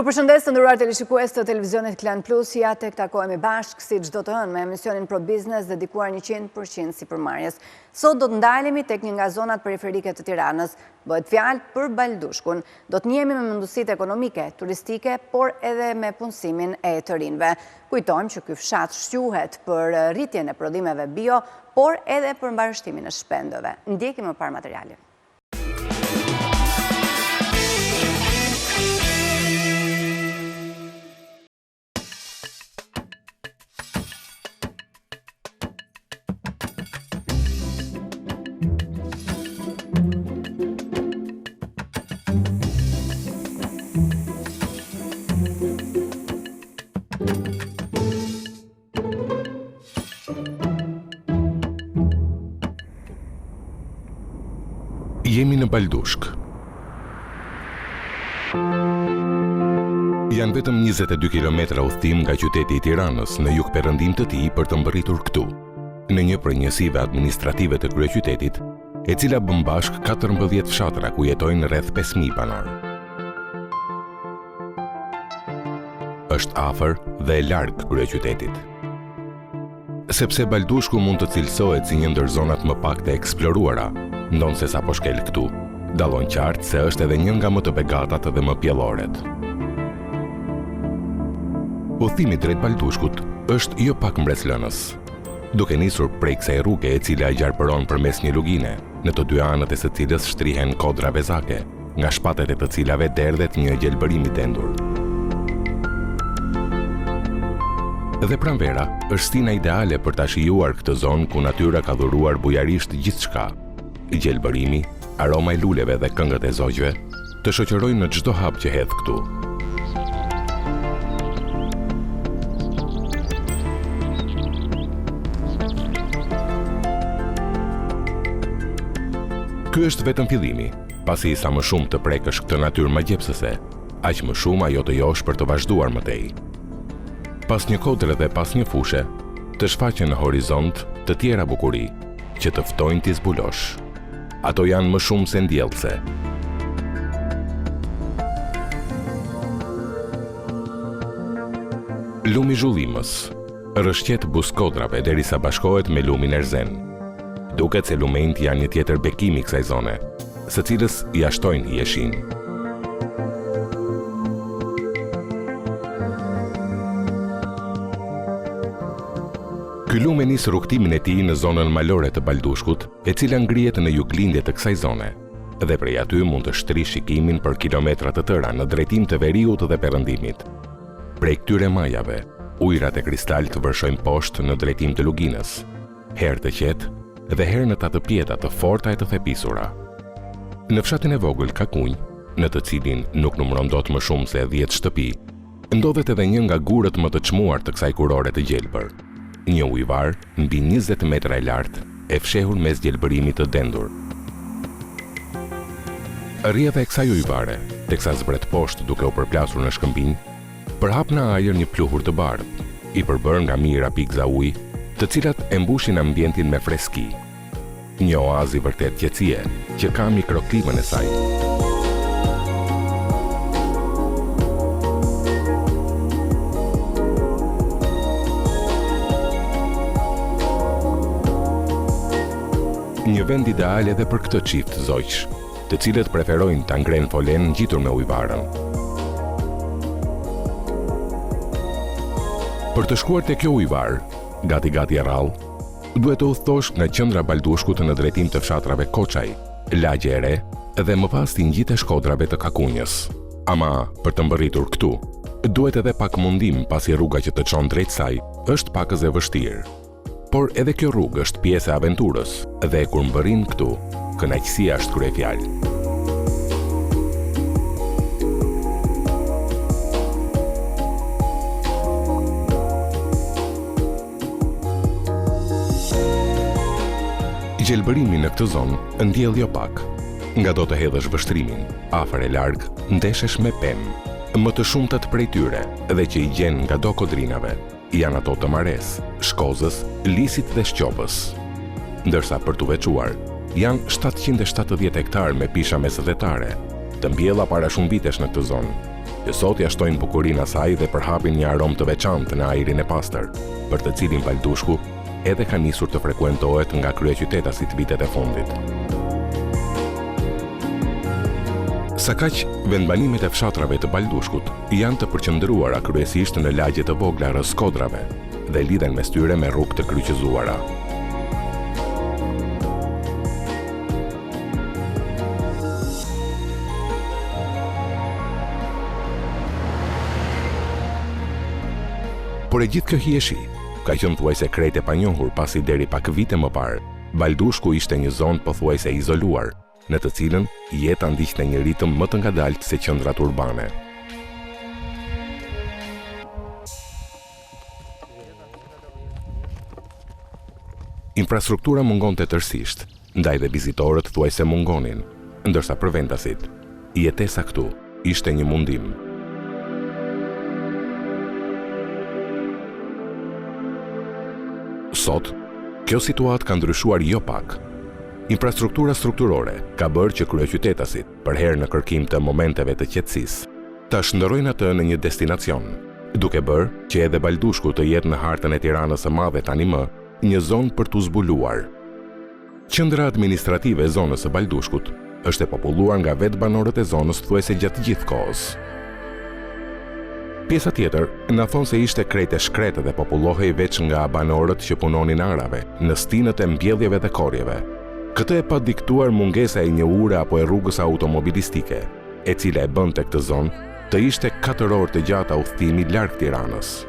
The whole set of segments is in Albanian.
Ju përshëndes të nderuar televizionistë të televizionit Klan Plus, ja tek takohemi bashkë si çdo të hënë me emisionin Pro Business dedikuar 100% sipërmarrjes. Sot do të ndalemi tek një nga zonat periferike të Tiranës. Bëhet fjalë për Baldushkun. Do të njihemi me mundësitë ekonomike, turistike, por edhe me punësimin e të rinjve. Kujtojmë që ky fshat shquhet për rritjen e prodhimeve bio, por edhe për mbarështimin e shpendëve. Ndjekim më parë materialin. Jemi në Baldushk. Janë vetëm 22 kilometra udhëtim nga qyteti i Tiranës në jugperëndim të tij për të mbërritur këtu, në një prej njësive administrative të kryeqytetit, e cila bën bashk 14 fshatra ku jetojnë rreth 5000 banor. Është afër dhe e larg kryeqytetit. Sepse Baldushku mund të cilësohet si një ndër zonat më pak të eksploruara, ndonë se sa po shkel këtu, dallon qartë se është edhe një nga më të begatat dhe më pjelloret. Udhëtimi drejt Baldushkut është jo pak mbretëlënës, duke nisur prej kësaj rruge e cila e gjarpëron përmes një lugine, në të dy anët e së cilës shtrihen kodra vezake, nga shpatet e të cilave derdhet një gjelbërim i dendur. Dhe pranvera është stina ideale për ta shijuar këtë zonë ku natyra ka dhuruar bujarisht gjithçka. Gjelbërimi, aroma e luleve dhe këngët e zogjve të shoqërojnë në çdo hap që hedh këtu. Ky është vetëm fillimi, pasi sa më shumë të prekësh këtë natyrë magjepsëse, aq më shumë ajo të josh për të vazhduar mëtej. Pas një kodre dhe pas një fushe, të shfaqen në horizont të tjera bukuri që të ftojnë t'i zbulosh. Ato janë më shumë se ndjellëse. Lumi zhullimës rrëshqet buskodrave derisa bashkohet me lumin erzen. Duket se lumenjt janë një tjetër bekim i kësaj zone, së cilës ja shtojnë hijeshin. Ky lume nis rrugtimin e tij në zonën malore të Baldushkut, e cila ngrihet në juglindje të kësaj zone, dhe prej aty mund të shtrish shikimin për kilometra të tëra në drejtim të veriut dhe perëndimit. Prej këtyre majave, ujërat e kristalt vërshojnë poshtë në drejtim të luginës, herë të qetë dhe herë në ta të pjeta të forta e të thepisura. Në fshatin e vogël ka kunj, në të cilin nuk numëron dot më shumë se 10 shtëpi, ndodhet edhe një nga gurët më të çmuar të kësaj kurore të gjelbër. Një ujvar mbi 20 metra e lartë, e fshehur mes gjelbërimit të dendur. Rrjedha e kësaj ujvare, teksa zbret poshtë duke u përplasur në shkëmbinj, përhap në ajër një pluhur të bardhë, i përbërë nga mijëra pikza ujë, të cilat e mbushin ambientin me freski. Një oazë i vërtet qetësie, që ka mikroklimën e saj. Një vend ideal edhe për këtë çift zogjsh, të cilët preferojnë ta ngrenë folen ngjitur me ujvarën. Për të shkuar te kjo ujvar, gati e rrallë, duhet të udhëtosh nga qendra Baldushkut në drejtim të fshatrave Koçaj, Lagje e Re dhe më pas të ngjitesh kodrave të Kakunjës. Ama për të mbërritur këtu, duhet edhe pak mundim pasi rruga që të çon drejt saj është pakës e vështirë. Por edhe kjo rrugë është pjesë e aventurës dhe kur mbërrin këtu, kënaqësia është kryefjalë. Gjelbërimi në këtë zonë ndjell jo pak. Nga do të hedhësh vështrimin, afër e larg, ndeshesh me pemë, më të shumtat prej tyre dhe që i gjen nga do kodrinave. Janë ato të Mares, Shkozës, Lisit dhe Shqopës. Ndërsa për të veçuar, janë 770 hektar me pisha mesëdhetare, të mbjella para shumë vitesh në këtë zonë. që sot ja shtojnë bukurinë asaj dhe përhapin një aromë të veçantë në ajrin e pastër, për të cilin Baldushku edhe ka nisur të frekuentohet nga kryeqytetasit vitet e fundit. Sa kaq, vendbanimet e fshatrave të Baldushkut janë të përqendruara kryesisht në lagje të vogla rreth skodrave dhe lidhen mes tyre me rrugë të kryqëzuara. Por e gjithë kjo hieshi ka qenë thuajse krejt e panjohur pasi deri pak vite më parë, Baldushku ishte një zonë pothuajse izoluar, në të cilën jeta ndiqte një ritëm më të ngadalt se qendrat urbane. Infrastruktura mungonte tërësisht, ndaj dhe vizitorët thuajse mungonin, ndërsa për vendasit, jetesa këtu ishte një mundim. Sot, kjo situatë ka ndryshuar jo pak. Infrastruktura strukturore ka bërë që kryeqytetasit, për herë në kërkim të momenteve të qetësisë, ta shndërrojnë atë në një destinacion, duke bërë që edhe Baldushku të jetë në hartën e Tiranës së Madhe tani më një zonë për t'u zbuluar. Qendra administrative e zonës së Baldushkut është e populluar nga vetë banorët e zonës thuajse gjatë gjithë kohës. Pjesa tjetër na thonë se ishte krejt e shkretë dhe popullohej veç nga banorët që punonin arave, në stinët e mbjelljeve dhe korjeve. Këtë e pa diktuar mungesa e një ure apo e rrugës automobilistike, e cila e bënte këtë zonë të ishte 4 orë të gjata udhëtimi larg Tiranës.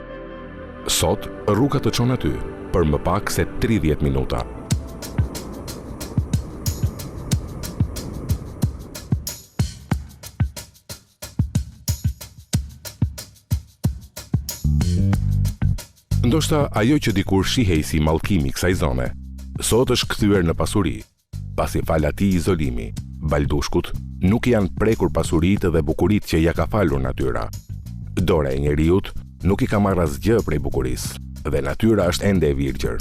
Sot, rruga të çon aty për më pak se 30 minuta. Ndoshta ajo që dikur shihej si mallkimi kësaj zone, sot është kthyer në pasuri, pasi fal atij izolimi, Baldushkut nuk janë prekur pasuritë dhe bukuritë që ja ka falur natyra. Dora e njeriut nuk i ka marrë asgjë prej bukurisë, dhe natyra është ende e virgjër.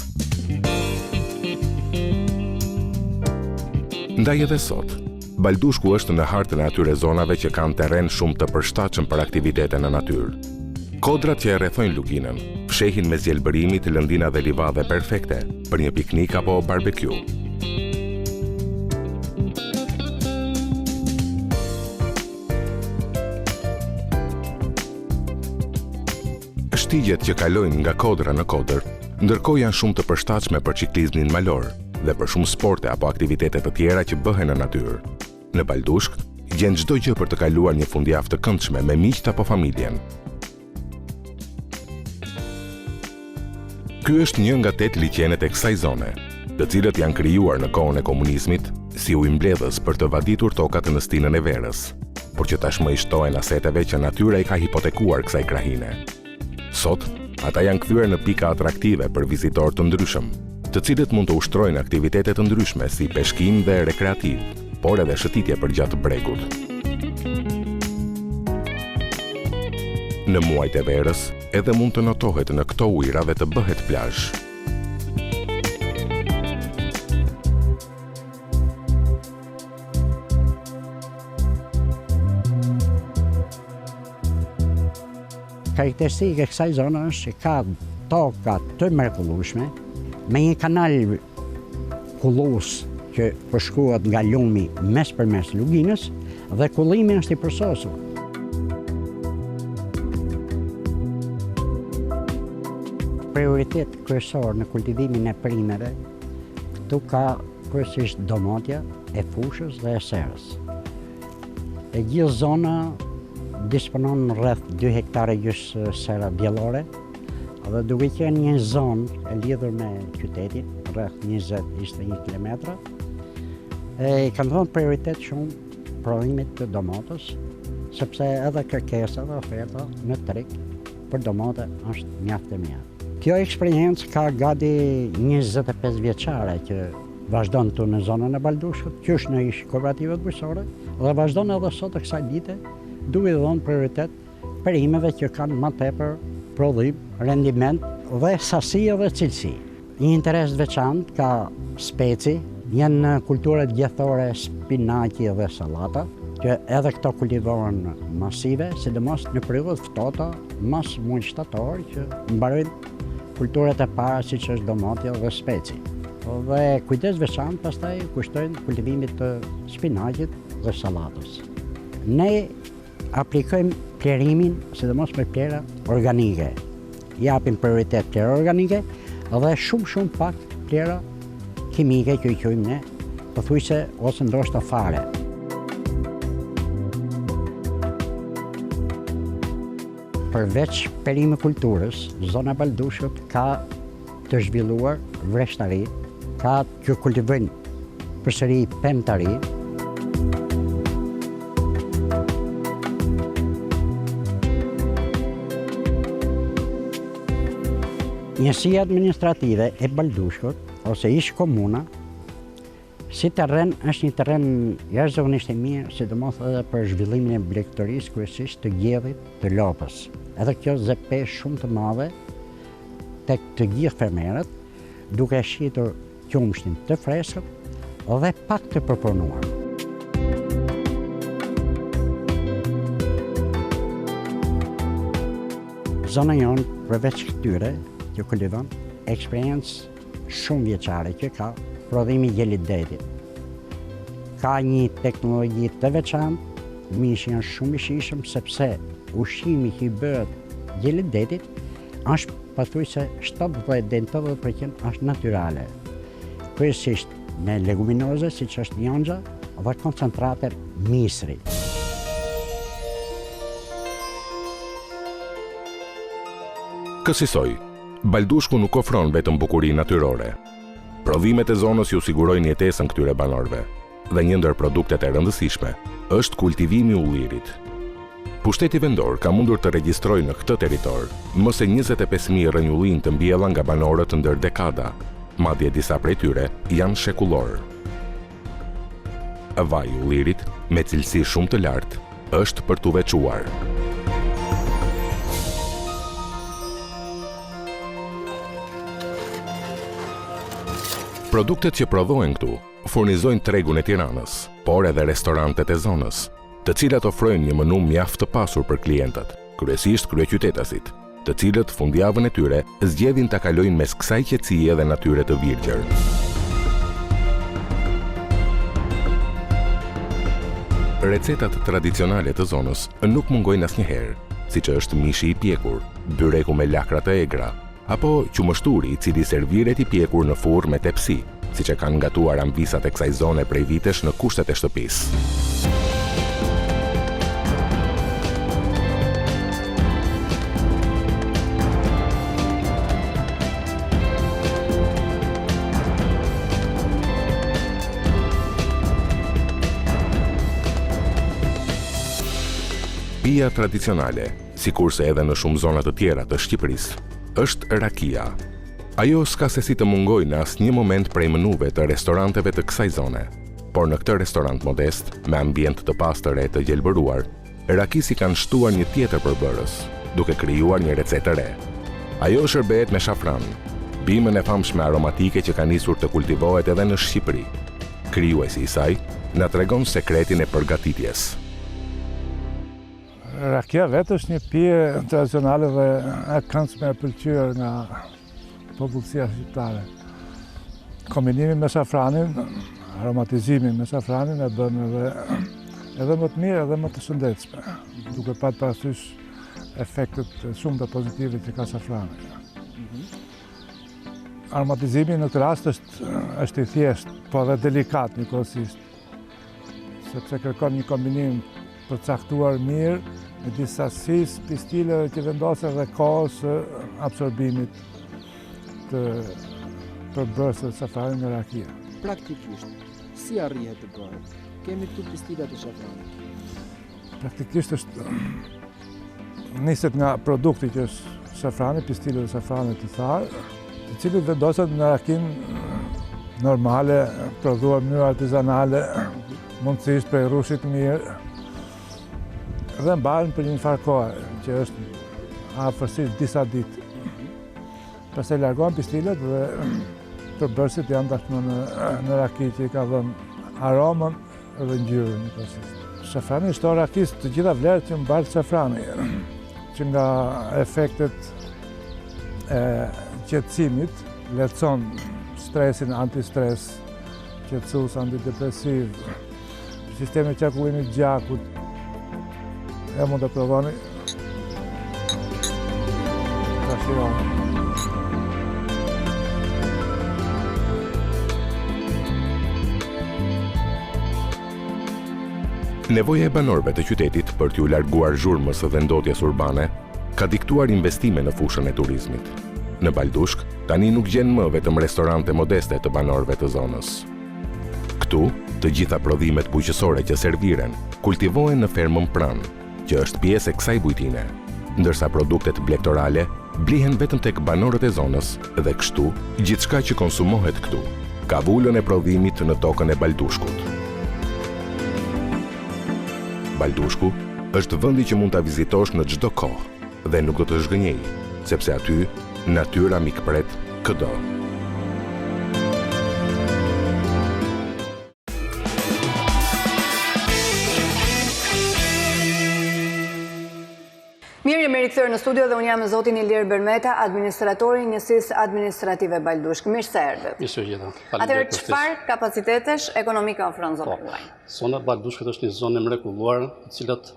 Ndaj edhe sot, Baldushku është në hartën e atyre zonave që kanë terren shumë të përshtatshëm për aktivitete në natyrë. Kodrat që e rrethojnë luginën fshehin me zgjelbërimit lëndina dhe livadhe perfekte për një piknik apo barbecue. Shtigjet që kalojnë nga kodra në kodër, ndërkohë janë shumë të përshtatshme për ciklizmin malor dhe për shumë sporte apo aktivitete të tjera që bëhen në natyrë. Në Baldushk, gjen çdo gjë për të kaluar një fundjavë të këndshme me miqt apo familjen. Ky është një nga 8 liqenet e kësaj zone, të cilët janë krijuar në kohën e komunizmit si ujëmbledhës për të vaditur tokat në stinën e verës, por që tashmë i shtohen aseteve që natyra i ka hipotekuar kësaj krahine. Sot, ata janë kthyer në pika atraktive për vizitorë të ndryshëm, të cilët mund të ushtrojnë aktivitete të ndryshme si peshkim dhe rekreativ, por edhe shëtitje përgjatë bregut. Në muajt e verës, edhe mund të notohet në këto ujëra dhe të bëhet plazh. Karakteristika e kësaj zone është që ka toka të mrekullueshme, me një kanal kullues që përshkruhet nga lumi mes përmes luginës dhe kullimi është i përsosur. Prioritet kryesor në kultivimin e perimeve, këtu ka kryesisht domotja e fushës dhe e serës. E gjithë zona disponon rreth 2 hektare gjysmë sera diellore, dhe duke qenë një zonë e lidhur me qytetin, rreth 20-21 kilometra, kanë dhënë prioritet shumë prodhimit të domotës, sepse edhe kërkesa dhe oferta në treg për domote është mjaft e mirë. Kjo eksperiencë ka gati 25 vjeçare që vazhdon këtu në zonën e Baldushkut, që është në ish kooperative bujqësore, dhe vazhdon edhe sot e kësaj dite, duke dhënë prioritet perimeve që kanë më tepër prodhim, rendiment dhe sasi dhe cilësi. Një interes veçantë ka speci, janë kulturat gjethore spinaqi dhe sallata, që edhe këto kultivohen masive, sidomos në periudhë ftohta, mas muajit shtator, që mbarojnë kulturat e para siç është domatja dhe speci. Dhe kujdes veçantë pastaj kushtojnë kultivimit të spinaqit dhe sallatës. Ne aplikojmë plerimin, sidomos me plera organike. Japim prioritet plera organike dhe shumë pak plera kimike që i quajmë ne, pothuajse ose ndoshta fare. Përveç perimikulturës, zona Baldushkut ka të zhvilluar vreshtari, ka që kultivojnë përsëri pemtari. Njësia administrative e Baldushkut, ose ish komuna, si terren është një terren jashtëzakonisht i mirë, sidomos edhe për zhvillimin e blegtorisë, kryesisht të gjedhit të lopës. Edhe kjo zep peshë shumë të madhe tek të gjithë fermerët, duke shitur qumshtin të freskët dhe pak të përpunuar. Zona jonë, përveç këtyre që kultivon, eksperiencë shumë vjeçare që ka prodhimi i gjelit detit. Ka një teknologji të veçantë, mishi janë shumë i shijshëm sepse ushqimi që i bëhet gjelit detit është pothuajse 70-80% është natyrale. Kryesisht me leguminoze siç është njonxha dhe koncentrate misri. Kësaj, Baldushku nuk ofron vetëm bukurinë natyrore. Prodhimet e zonës ju sigurojnë jetesën këtyre banorëve dhe një ndër produktet e rëndësishme është kultivimi i ullirit. Pushteti vendor ka mundur të regjistrojë në këtë territor më se 25.000 rrënjullin të mbjella nga banorët ndër dekada, madje disa prej tyre janë shekullor. Vaji i ullirit, me cilësi shumë të lartë, është për t'u veçuar. Produktet që prodhohen këtu furnizojnë tregun e Tiranës, por edhe restorantet e zonës, të cilat ofrojnë një menu mjaft të pasur për klientët, kryesisht kryeqytetasit, të cilët fundjavën e tyre zgjedhin ta kalojnë mes kësaj qetësie dhe natyre të virgjër. Recetat tradicionale të zonës nuk mungojnë asnjëherë, siç është mishi i pjekur, byreku me lakra të egra, apo qumështuri i cili serviret i pjekur në furrë me tepsi, siç e kanë gatuar ambisat e kësaj zone prej vitesh në kushtet e shtëpisë. Pija tradicionale, sikurse edhe në shumë zona të tjera të Shqipërisë, është rakia. Ajo s'ka se si të mungojë në asnjë moment prej menuve të restoranteve të kësaj zone. Por në këtë restorant modest, me ambient të pastër e të gjelbëruar, rakisi kanë shtuar një tjetër përbërës, duke krijuar një recetë të re. Ajo shërbehet me shafran, bimën e famshme aromatike që ka nisur të kultivohet edhe në Shqipëri. Krijuesi i saj na tregon sekretin e përgatitjes. Rakia vetë është një pije tradicionale dhe e këndshme e pëlqyer nga popullsia shqiptare. Kombinimi me shafranin, aromatizimi me shafranin e bën edhe më të mirë edhe më të shëndetshme, duke pat parasysh efektet shumë të pozitive që ka shafrani. Aromatizimi në këtë rast është i thjeshtë, po edhe delikat njëkohësisht, sepse kërkon një kombinim përcaktuar mirë me disa sasisë pistileve që vendosen dhe kohës absorbimit të përbërësve të shafranit nga rakia. Praktikisht, si arrihet të bëhet? Kemi këtu pistilat e shafranit. Praktikisht është niset nga produkti që është shafrani, pistilet e shafranit të tharë, të cilët vendosen në rakin normale, prodhuar në mënyrë artizanale, mundësisht prej rrushit mirë, dhe mbaren për një farë kohë, që është afërsisht disa ditë. Pastaj largohen pistilet dhe përbërësit janë tashmë në raki që i ka dhënë aromën dhe ngjyrën njëkohësisht. Shafrani është orakis të gjitha vlerët që mbartë shafrani, që nga efektet e qetësimit lehtëson stresin, antistres, qetësues, antidepresiv, sistemi qarkullimit të gjakut. E mund të provoni. Ta shironi. Nevoja e banorëve të qytetit për t'u larguar zhurmës dhe ndotjes urbane ka diktuar investime në fushën e turizmit. Në Baldushk, tani nuk gjen më vetëm restorante modeste të banorëve të zonës. Këtu, të gjitha prodhimet bujqësore që serviren kultivohen në fermën pranë, që është pjesë e kësaj bujtine, ndërsa produktet blegtorale blihen vetëm tek banorët e zonës dhe kështu gjithçka që konsumohet këtu ka vullën e prodhimit në tokën e Baldushkut. Baldushku është vendi që mund ta vizitosh në çdo kohë dhe nuk do të zhgënjej, sepse aty natyra mikpret çdo. Mirë, jemi rikthyer në studio dhe unë jam me zotin Ilir Bermeta, administratori i njësisë administrative Baldushk. Mirë se erdhët. Mirë se jeta. Atëherë, çfarë kapacitetesh ekonomike ofron zona juaj? Zona e Baldushkut është një zonë e mrekulluar, e cilat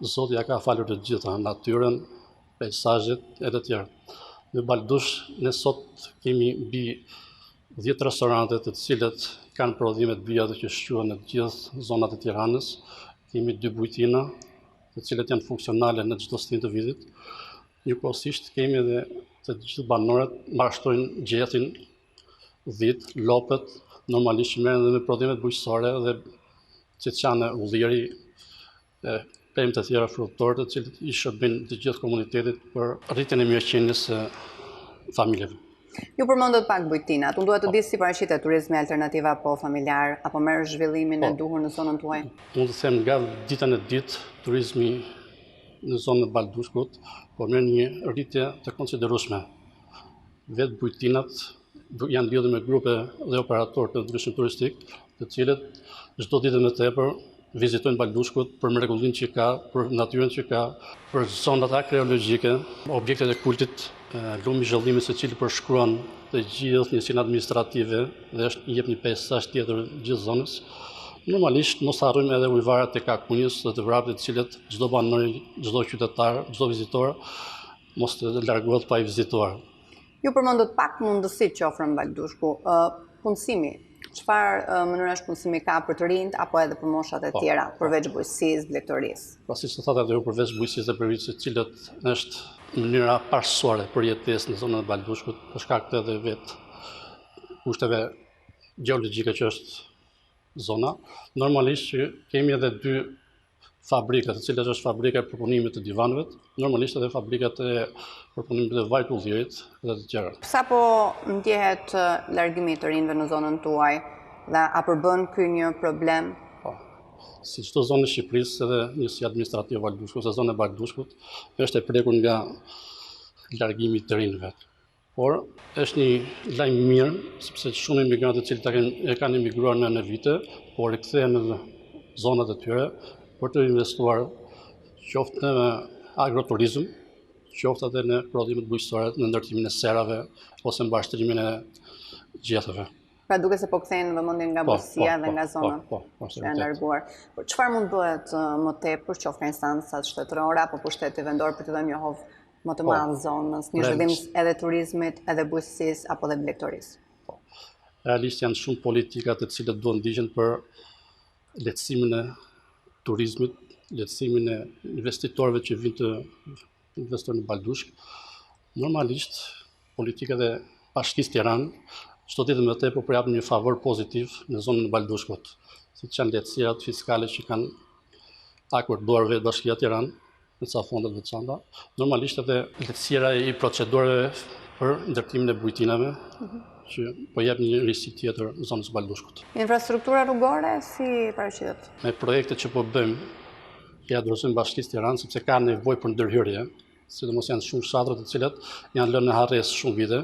Zoti ja ka falur të gjitha, natyrën, peizazhet e të tjerë. Në Baldushk ne sot kemi mbi 10 restorante të cilët kanë prodhime të bijave që shquhen në të gjithë zonat e Tiranës. Kemi 2 bujtina, të cilët janë funksionale në çdo stin të vitit. Njëkohësisht kemi edhe të gjithë banorët marshtojnë gjethin, dhit, lopët, normalisht që merren edhe me prodhimet bujqësore dhe qeçane, ulliri, pemë të tjera frutore, të cilët i shërbejnë të gjithë komunitetit për rritjen e mirëqenies së familjeve. Ju përmendët pak bujtinat. Unë duhet të di si paraqitet turizmi alternativ apo familjar, apo merr zhvillimin e duhur në zonën tuaj? Unë të them nga ditën e ditë turizmi në zonën e Baldushkut po merr një rritje të konsiderueshme. Vetë bujtinat janë lidhur me grupe dhe operatorë të ndryshëm turistik, të cilët çdo ditë më tepër vizitojnë Baldushkut për mrekullinë që ka, për natyrën që ka, për zonat arkeologjike, objektet e kultit, lumi i zhvillimit se cili përshkruan të gjithë njësinë administrative dhe i jep një peizazh tjetër gjithë zonës. Normalisht mos harrojmë edhe ujvarat e Kakunjës dhe të vrapit të cilët çdo banor, çdo qytetar, çdo vizitor mos të largohet pa i vizituar. Ju përmendët pak mundësitë që ofron Baldushku. Punësimi, çfarë mënyrash punësimi ka për të rinjt apo edhe për moshat e tjera, përveç bujqësisë, blegtorisë? Siç të thatë atë përveç bujqësisë dhe përveç të cilët është mënyra parsorë për jetesë në zonën e Baldushkut, për shkak të edhe vetë kushteve gjeologjike që është zona. Normalisht që kemi edhe 2 fabrika, të cilat është fabrika e përpunimit të divanëve, normalisht edhe fabrikat e përpunimit të vajt ullirit dhe të tjera. Sa po ndjehet largimi të rinjve në zonën tuaj dhe a përbën ky një problem? Si çdo zonë e Shqipërisë edhe njësia administrative Baldushkut, se zona e Baldushkut është e prekur nga largimi të rinjve. Por është një lajm mirë, sepse shumë imigrantë të cilët kanë emigruar në vite, por rikthehen në zonat e tyre për të investuar qoftë në agroturizm, qoftë edhe në prodhimet bujqësore, në ndërtimin e serave ose në mbashtrimin e gjethëve. Pra duke se po kthejnë vëmendjen nga bujqësia dhe nga zonat që janë larguar. Por çfarë mund bëhet më tepër, qoftë nga instancat shtetërore apo pushteti vendor për të dhënë një hovë më të madh zonës, një zhvillim edhe turizmit, edhe bujqësisë apo edhe blegtorisë? Realisht janë shumë politika të cilët duhet ndiqen për lehtësimin e turizmit, lehtësimin e investitorëve që vinë të investojnë në Baldushk. Normalisht politikat e Bashkisë Tiranë çdo ditë më tepër përjapin një favor pozitiv në zonën e Baldushkut, siç janë lehtësirat fiskale që kanë akorduar vetë Bashkia e Tiranës në ca fondet veçanta. Normalisht edhe lehtësira i procedurave për ndërtimin e bujtinave, që po jep një risi tjetër zonës Baldushkut. Infrastruktura rrugore si paraqitet? Me projektet që po bëjmë, që adresojmë Bashkisë Tiranës, sepse ka nevojë për ndërhyrje, sidomos janë shumë fshatra të cilat janë lënë në harresë shumë vite,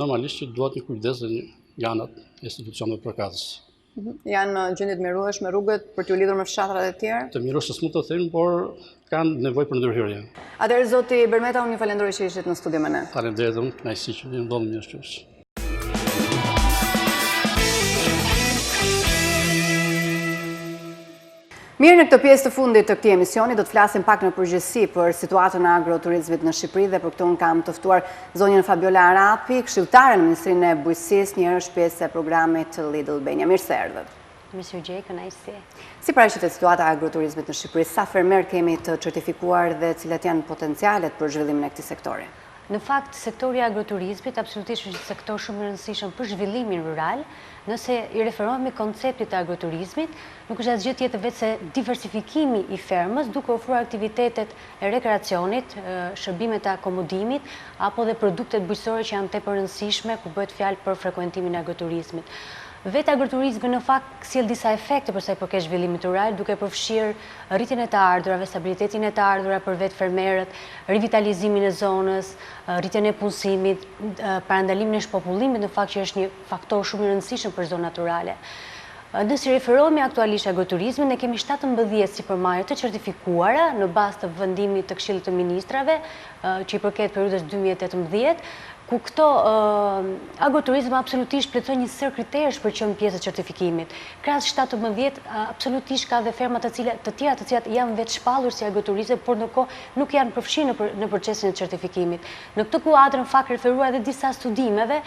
normalisht që duhet një kujdes dhe një nga anët institucioneve përkatëse. Janë gjendje të mirueshme rrugët për t'u lidhur me fshatrat e tjerë? Të mirueshës mund të them, por kanë nevojë për ndërhyrje. Atëherë zoti Bermeta, unë ju falenderoj që ishit në studio me ne. Faleminderit, kënaqësi që vjen ndodhur mirë ashtu. Mirë, në këtë pjesë të fundit të këtij emisioni do të flasim pak në përgjithësi për situatën e agroturizmit në Shqipëri dhe për këtë unë kam të ftuar zonjën Fabiola Arapi, këshilltare në Ministrinë e Bujqësisë, një herë pjesë e programit Lidl Benja. Mirë se erdhët. Mirë gjej, kënaqësi. Si paraqitet situata e agroturizmit në Shqipëri? Sa fermer kemi të certifikuar dhe cilat janë potencialet për zhvillimin e këtij sektori? Në fakt, sektori i agroturizmit absolutisht është një sektor shumë i rëndësishëm për zhvillimin rural. Nëse i referohemi konceptit të agroturizmit, nuk është asgjë tjetër veç se diversifikimi i fermës duke ofruar aktivitetet e rekreacionit, shërbimet e akomodimit apo dhe produktet bujqësore që janë tepër rëndësishme ku bëhet fjalë për frekuentimin e agroturizmit. Vetë agroturizmi në fakt sjell disa efekte për sa i përket zhvillimit rural, duke përfshirë rritjen e të ardhurave, stabilitetin e të ardhura për vetë fermerët, rivitalizimin e zonës, rritjen e punësimit, parandalimin e shpopullimit, në fakt që është një faktor shumë i rëndësishëm për zonat rurale. Nëse referohemi aktualisht agroturizmit, ne kemi 17 sipërmarrje të certifikuara në bazë të vendimit të Këshillit të Ministrave, që i përket periudhës 2018, ku këto agroturizmi absolutisht plotëson një sër kriterësh për qenë pjesë e certifikimit. Krahas 17, absolutisht ka dhe ferma të tjera të cilat janë vetë shpallur si agroturizëm, por ndërkohë nuk janë përfshirë në procesin e certifikimit. Në këtë kuadër në fakt referuar edhe disa studimeve,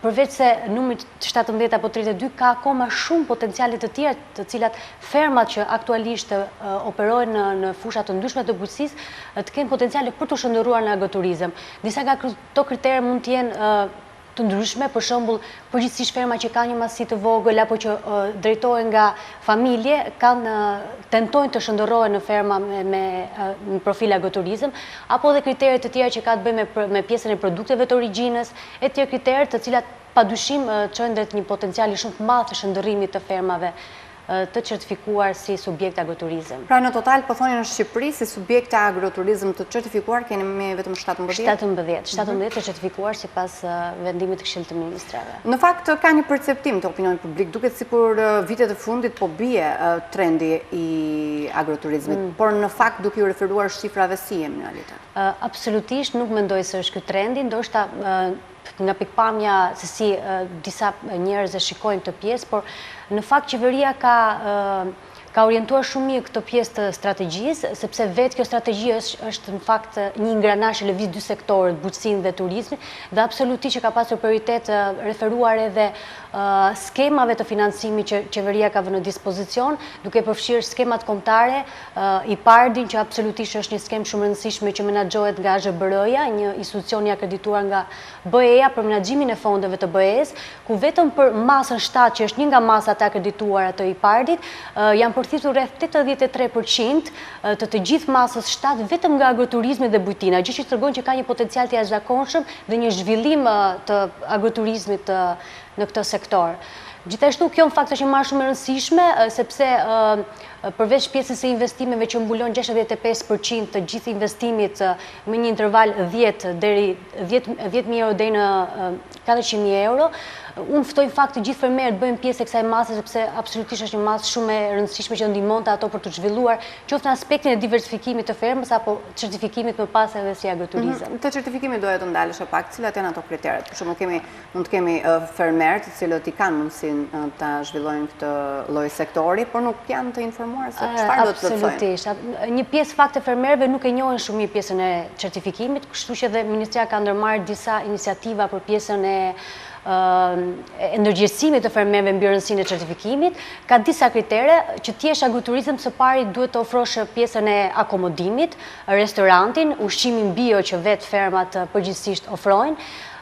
përveç se numrit 17 apo 32 ka akoma shumë potenciale të tjera të cilat fermat që aktualisht operojnë në fusha të ndryshme të bujqësisë të kenë potenciale për të shëndëruar në agroturizëm. Disa nga këto kritere mund të jenë të ndryshme, për shembull, përgjithsisht ferma që kanë një masi të vogël apo që drejtohen nga familje, tentojnë të shëndërohen në ferma me profil agroturizëm, apo dhe kriteret të tjera që ka të bëjnë me pjesën e produkteve të origjinës, e tjerë kriteret të cilat padyshim çojnë drejt një potenciali shumë të madh të shëndërrimit të fermave të certifikuar si subjekt agroturizëm. Pra në total, po thoni në Shqipëri, si subjekte agroturizëm të certifikuar, keni vetëm 17? 17 të certifikuar sipas vendimit të Këshillit të Ministrave. Në fakt, ka një perceptim të opinionit publik, duket sikur vitet e fundit po bie trendi i agroturizmit, por në fakt duke u referuar shifrave si jemi në realitet. Absolutisht nuk mendoj se është ky trendi, ndoshta nga pikpamja se si disa njerëz e shikojnë këtë pjesë, por në fakt qeveria ka orientuar shumë mirë këtë pjesë të strategjisë, sepse vetë kjo strategji është në fakt një ingranazh që lëviz dy sektorët, bujqësinë dhe turizmin, dhe absolutisht që ka pasur prioritet referuar edhe skemave të financimit që qeveria ka vënë në dispozicion, duke përfshirë skemat kombëtare, IPARD-in që absolutisht është një skemë shumë e rëndësishme që menaxhohet nga AZBR-ja, një institucion i akredituar nga BE-ja për menaxhimin e fondeve të BE-s, ku vetëm për masën 7, që është një nga masat e akredituara të IPARD-it, janë përthithur rreth 83% të gjithë masës 7 vetëm nga agroturizmi dhe bujtina, gjë që tregon që ka një potencial të jashtëzakonshëm dhe një zhvillim të agroturizmit në këtë sektor. Gjithashtu kjo në fakt është një marrë shumë e rëndësishme, sepse përveç pjesës e investimeve që mbulon 65% të gjithë investimit me një interval 10.000 euro deri në 400.000 euro, unë ftoj në fakt të gjithë fermerët bëjnë pjesë e kësaj mase, sepse absolutisht është një masë shumë e rëndësishme që ndihmonte ato për të zhvilluar qoftë në aspektin e diversifikimit të fermës apo certifikimit më pas edhe si agroturizëm. Të certifikimit doja të ndalesha pak, cilat janë ato kriteret? Për shembull, mund të kemi fermerë të cilët i kanë mundësinë ta zhvillojnë këtë lloj sektori, por nuk janë të informuar se çfarë do të thonë. Absolutisht. Një pjesë fakt e fermerëve nuk e njohin shumë mirë pjesën e certifikimit, kështu që edhe Ministria ka ndërmarrë disa iniciativa për pjesën e ndërgjegjësimit të fermerëve mbi rëndësinë e certifikimit. Ka disa kritere që ti jesh agroturizëm, së pari duhet të ofrosh pjesën e akomodimit, restorantin, ushqimin bio që vetë fermat përgjithsisht ofrojnë,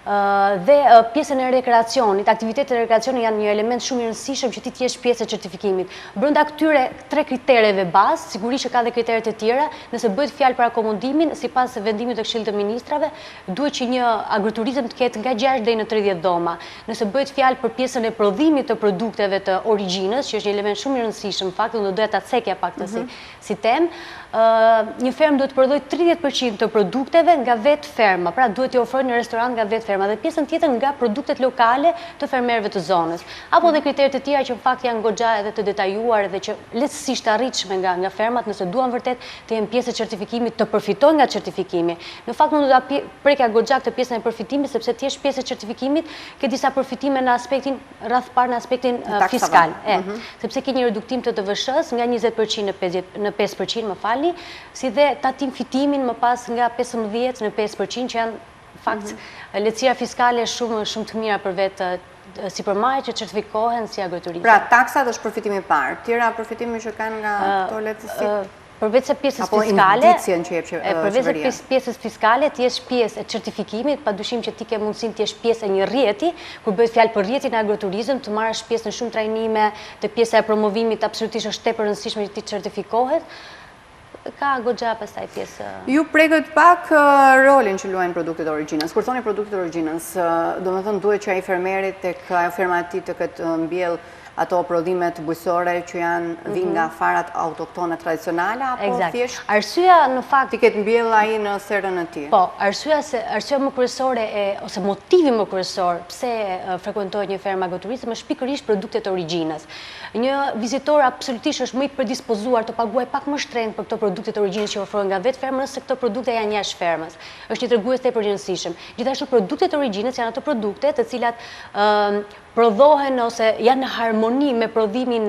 dhe pjesën e rekreacionit. Aktivitetet e rekreacionit janë një element shumë i rëndësishëm që ti të jesh pjesë e certifikimit. Brenda këtyre 3 kritereve bazë, sigurisht që ka dhe kriteret e tjera, nëse bëhet fjalë për akomodimin, sipas vendimit të Këshillit të Ministrave, duhet që një agroturizëm të ketë nga 6 deri në 30 dhoma. Nëse bëhet fjalë për pjesën e prodhimit të produkteve të origjinës, që është një element shumë i rëndësishëm, në fakt, unë doja ta cekja pak si temë, një fermë duhet të prodhoj 30% të produkteve nga vetë ferma, pra duhet t'i ofrojë në restorant nga vetë ferma dhe pjesën tjetër nga produktet lokale të fermerëve të zonës. Apo dhe kriteret të tjera që në fakt janë goxha edhe të detajuar dhe që lehtësisht arritshme nga fermat nëse duan vërtet të jenë pjesë e certifikimit, të përfitojnë nga certifikimi. Në fakt unë do ta prekja goxha këtë pjesën e përfitimit sepse ti je pjesë e certifikimit ke disa përfitime në aspektin rreth parë në aspektin fiskal, sepse ke një reduktim të TVSH-s nga 20% në 5%, më falni, si dhe tatim fitimin më pas nga 15 në 5% që janë fakt lehtësira fiskale shumë të mira për vetë supermarket që certifikohen si agroturizmi. Pra taksat është përfitimi i parë, tjera përfitimi që kanë nga këto lehtësi. Përveç se pjesës fiskale, përveç se pjesës fiskale, ti jesh pjesë e certifikimit, padyshim që ti ke mundësinë të jesh pjesë e një rrjeti, kur bëhet fjalë për rrjetin e agroturizëm, të marrësh pjesë në shumë trajnime, te pjesa e promovimit absolutisht është tepër e rëndësishme që ti certifikohet. Ka goxha pastaj pjesë. Ju prekët pak rolin që luajnë produktet origjinës. Kur thoni produktet origjinës, domethënë duhet që ai fermeri tek ajo ferma e tij të ketë mbjell ato prodhimet bujësore që janë vinë nga farat autoktone tradicionale, apo thjesht arsyeja në fakt ti ketë mbjell ai në serën e tij? Po, arsyeja më kryesore ose motivi më kryesor pse frekuentohet një fermë agroturizmi është pikërisht produktet origjinës. Një vizitor absolutisht është më i predispozuar të paguajë pak më shtrenjtë për këto produktet origjinës që ofrohen nga vetë ferma nëse këto produkte janë jashtë fermës. Është një tregues tepër i rëndësishëm. Gjithashtu produktet origjinës janë ato produkte të cilat prodhohen ose janë në harmoni me prodhimin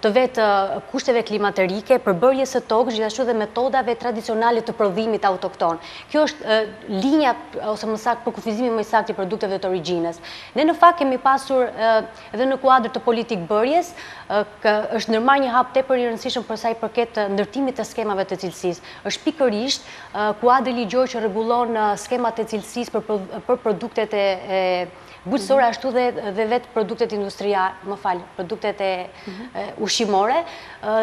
të vetë kushteve klimaterike, përbërjes së tokës, gjithashtu dhe metodave tradicionale të prodhimit autokton. Kjo është linja ose më saktë përkufizimi më i saktë i produkteve të origjinës. Ne në fakt kemi pasur edhe në kuadër të politikbërjes, është ndërmarrë një hap tepër i rëndësishëm për sa i përket ndërtimit të skemave të cilësisë. Është pikërisht kuadri ligjor që rregullon skemat e cilësisë për produktet e bujqësore ashtu dhe vetë produktet industriale, produktet e ushqimore,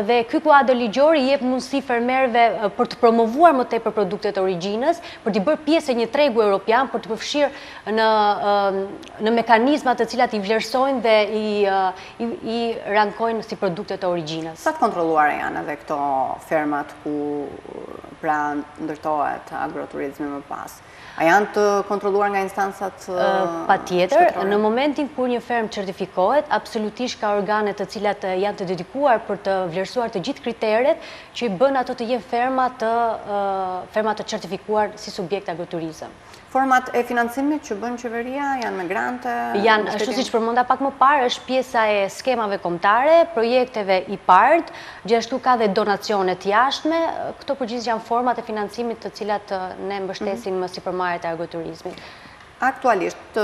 dhe ky kuadër ligjor i jep mundësi fermerëve për të promovuar më tepër produktet origjinës, për të bërë pjesë e një tregu evropian, për të përfshirë në mekanizma të cilat i vlerësojnë dhe i rankojnë si produktet e origjinës. Sa të kontrolluara janë edhe këto fermat ku pra ndërtohet agroturizmi më pas? A janë të kontrolluar nga instancat patjetër, në momentin kur një fermë certifikohet, absolutisht ka organe të cilat janë të dedikuar për të vlerësuar të gjithë kriteret që i bën ato të jenë ferma të certifikuar si subjekt agroturizëm. Format e financimit që bën qeveria janë me grante? Janë, ashtu siç përmenda pak më parë, është pjesa e skemave kombëtare, projekteve i PARD, gjithashtu ka dhe donacione të jashtme. Këto përgjithësisht janë format e financimit të cilat ne mbështesim sipërmarrjet e agroturizmit. Aktualisht,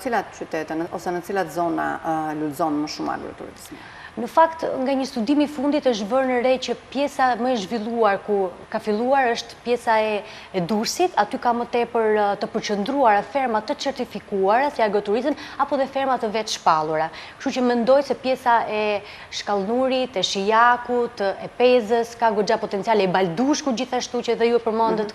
cilat qytete ose në cilat zona lulëzon më shumë agroturizmi? Në fakt, nga një studim i fundit është vërë në re që pjesa më e zhvilluar ku ka filluar është pjesa e Durrësit, aty ka më tepër të përqendruara ferma të certifikuara si agroturizëm apo dhe ferma të vetë shpallura. Kështu që mendoj se pjesa e Shkallnurit, e Shijakut, e Pezës ka goxha potenciale, e Baldushkut gjithashtu që edhe ju e përmendët,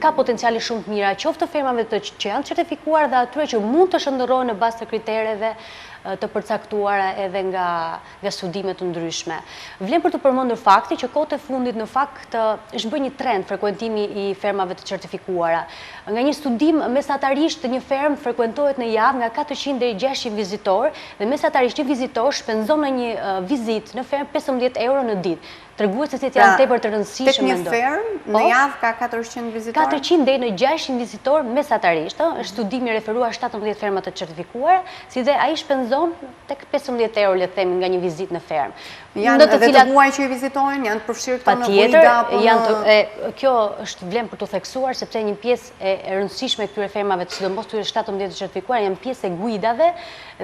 ka potenciale shumë të mira, qoftë të fermave që janë certifikuar dhe atyre që mund të shndërrohen në bazë të kritereve të përcaktuara edhe nga studime të ndryshme. Vlen për të përmendur fakti që kohët e fundit në fakt është bërë një trend frekuentimi i fermave të certifikuara. Nga një studim, mesatarisht një fermë frekuentohet në javë nga 400 deri 600 vizitor dhe mesatarisht një vizitor shpenzon në një vizitë në fermë 15 euro në ditë. Tregues se si janë tepër të rëndësishme. Tek një fermë në javë ka 400 vizitor? 400 deri në 600 vizitor mesatarisht. Është studimi referuar 17 ferma të certifikuara, si dhe ai shpenzon tek 15 euro le të themi nga një vizitë në fermë. Janë edhe të muaj që i vizitojnë, janë të përfshirë këto në guida? Patjetër, kjo është vlen për të theksuar sepse një pjesë e rëndësishme e këtyre fermave, sidomos këtyre 17 të certifikuara, janë pjesë e guidave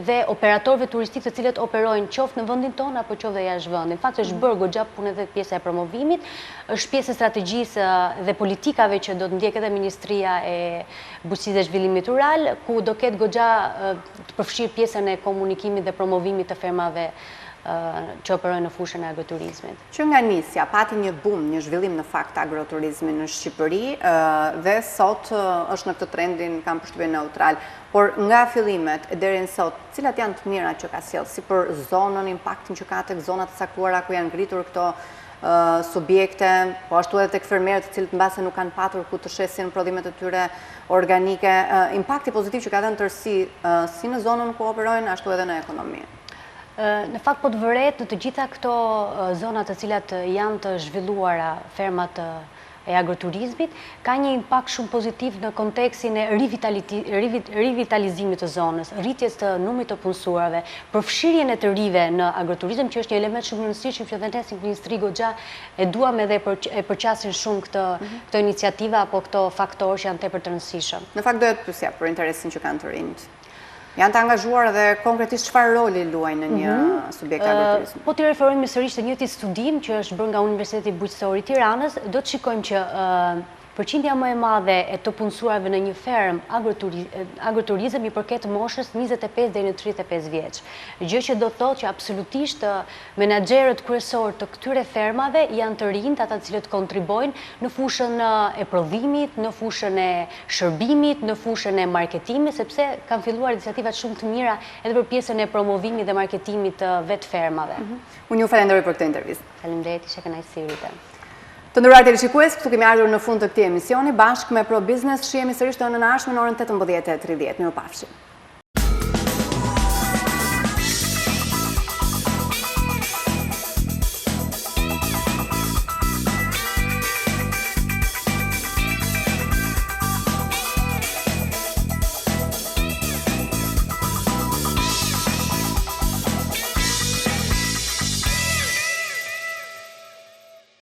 dhe operatorëve turistik të cilët operojnë qoftë në vendin tonë apo qoftë jashtë vendit. Në fakt është bërë goxha punë edhe pjesa e promovimit, është pjesë e strategjisë dhe politikave që do të ndjek edhe Ministria e Bujqësisë dhe Zhvillimit Rural, ku do ketë goxha të përfshirë pjesën e komunikimit dhe promovimit të fermave që operojnë në fushën e agroturizmit. Që nga nisja, pati një boom, një zhvillim në fakt agroturizmi në Shqipëri dhe sot është në këtë trendin kam përshtypjen neutral, por nga fillimet deri në sot, cilat janë të mira që ka sjellë si për zonën, impaktin që ka tek zonat të caktuara ku janë ngritur këto subjekte, po ashtu edhe tek fermerët të cilët mbase nuk kanë patur ku të shesin prodhimet e tyre organike, impakti pozitiv që ka dhënë tërësi si në zonën ku operojnë, ashtu edhe në ekonomi. Në fakt po të vëret në të gjitha këto zonat të cilat janë të zhvilluara fermat e agroturizmit, ka një impakt shumë pozitiv në kontekstin e rivitalizimit të zonës, rritjes të numrit të punësuarve, përfshirjen e të rive në agroturizëm, që është një element shumë i rëndësishëm që dhe ne si Ministri Goxha e duam edhe e përqasin shumë këto iniciativa apo këto faktorë që janë tepër të rëndësishëm. Në fakt doja të pyesja për interesin që kanë të rinjt. Janë të angazhuar dhe konkretisht çfarë roli luajnë në një subjekt agroturizmi? Po të referojmë sërish të njëjtit studim që është bërë nga Universiteti Bujqësor i Tiranës, do të shikojmë që përqindja më e madhe e të punësuarve në një ferm agroturizëm i përket moshës 25 deri në 35 vjeç. Gjë që do të thotë që absolutisht menaxherët kryesor të këtyre fermave janë të rinjt, ata të cilët kontribojnë në fushën e prodhimit, në fushën e shërbimit, në fushën e marketimit, sepse kanë filluar iniciativa shumë të mira edhe për pjesën e promovimit dhe marketimit të vetë fermave. Unë ju falenderoj për këtë intervistë. Faleminderit, isha kënaqësi rritë. Të nderuar teleshikues, këtu kemi ardhur në fund të këtij emisioni bashkë me Pro Business. Shihemi sërish të hënën e ardhshme në orën 18:30. Mirupafshim.